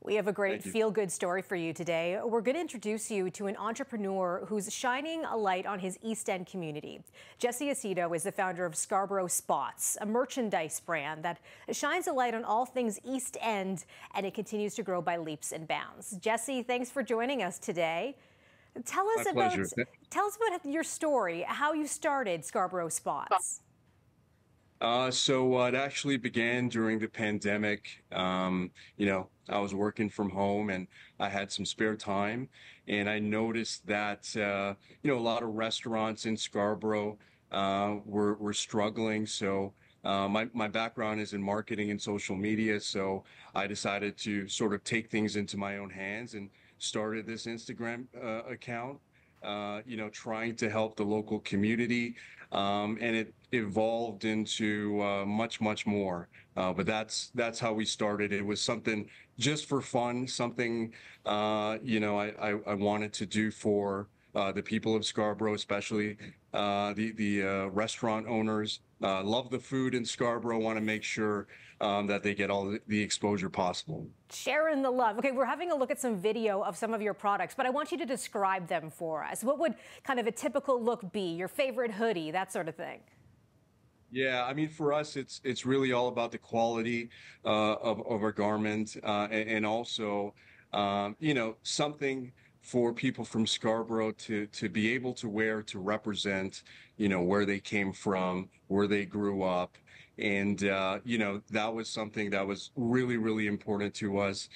We have a great Thank you. feel-good story for you today. We're going to introduce you to an entrepreneur who's shining a light on his East End community. Jesse Aceto is the founder of Scarborough Spots, a merchandise brand that shines a light on all things East End, and it continues to grow by leaps and bounds. Jesse, thanks for joining us today. Tell My us about pleasure. your story, how you started Scarborough Spots. It actually began during the pandemic. I was working from home and I had some spare time, and I noticed that a lot of restaurants in Scarborough were struggling. My background is in marketing and social media, so I decided to sort of take things into my own hands and started this Instagram account. Trying to help the local community, and it evolved into much more. But that's how we started. It was something just for fun, something I wanted to do for the people of Scarborough, especially the restaurant owners. Love the food in Scarborough. Want to make sure that they get all the exposure possible. Sharing the love. Okay, we're having a look at some video of some of your products, but I want you to describe them for us. What would kind of a typical look be? Your favorite hoodie, that sort of thing. Yeah, I mean, for us, it's really all about the quality of our garment, and also, something for people from Scarborough to be able to wear to represent, where they came from, where they grew up, and that was something that was really important to us.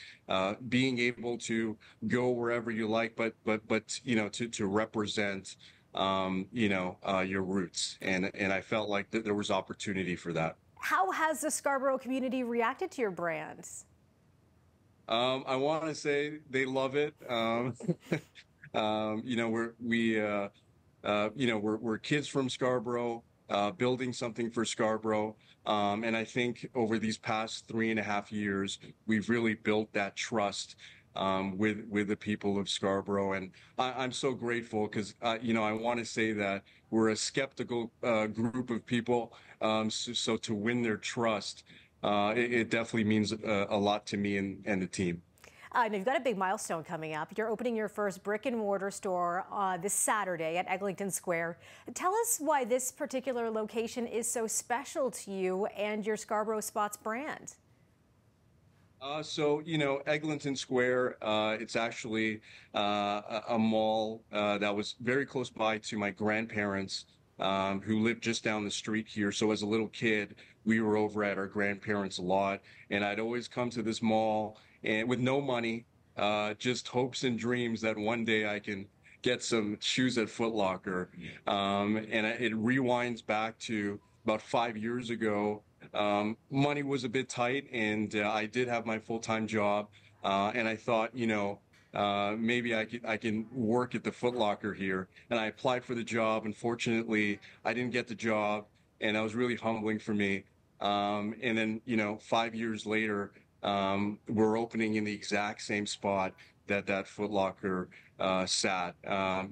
Being able to go wherever you like, but to represent your roots. And I felt like that there was opportunity for that. How has the Scarborough community reacted to your brands? I want to say they love it. We're kids from Scarborough, building something for Scarborough. And I think over these past 3.5 years, we've really built that trust with the people of Scarborough, and I'm so grateful because I want to say that we're a skeptical group of people, so to win their trust, it definitely means a lot to me and the team. And you've got a big milestone coming up. You're opening your first brick and mortar store this Saturday at Eglington Square. Tell us why this particular location is so special to you and your Scarborough Spots brand. Eglington Square, it's actually a mall that was very close by to my grandparents, who lived just down the street here. So as a little kid, we were over at our grandparents' lot, and I'd always come to this mall and with no money, just hopes and dreams that one day I can get some shoes at Foot Locker. It rewinds back to about 5 years ago. Money was a bit tight, and I did have my full-time job, and I thought, maybe I can work at the Foot Locker here. And I applied for the job. Unfortunately, I didn't get the job, and that was really humbling for me. And then, 5 years later, we're opening in the exact same spot that Foot Locker sat.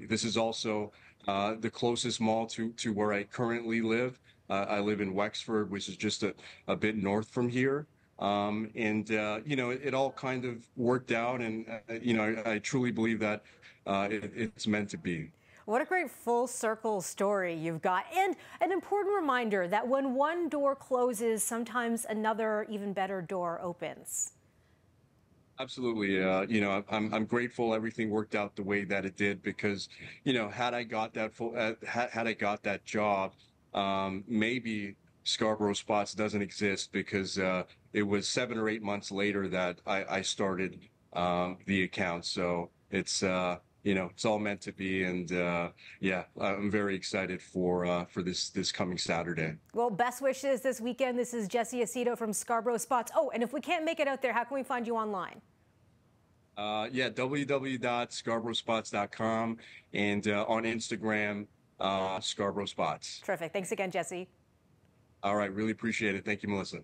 This is also the closest mall to where I currently live. I live in Wexford, which is just a bit north from here. It all kind of worked out, and I truly believe that it's meant to be. What a great full circle story you've got, and an important reminder that when one door closes, sometimes another even better door opens. Absolutely. I'm grateful everything worked out the way that it did, because, had I got that job, maybe Scarborough Spots doesn't exist, because it was 7 or 8 months later that I started the account. So it's it's all meant to be, and yeah, I'm very excited for this coming Saturday. Well, best wishes this weekend. This is Jesse Aceto from Scarborough Spots. Oh, and if we can't make it out there, how can we find you online? Yeah, www.scarboroughspots.com, and on Instagram, Scarborough Spots. Terrific. Thanks again, Jesse. All right, really appreciate it. Thank you, Melissa.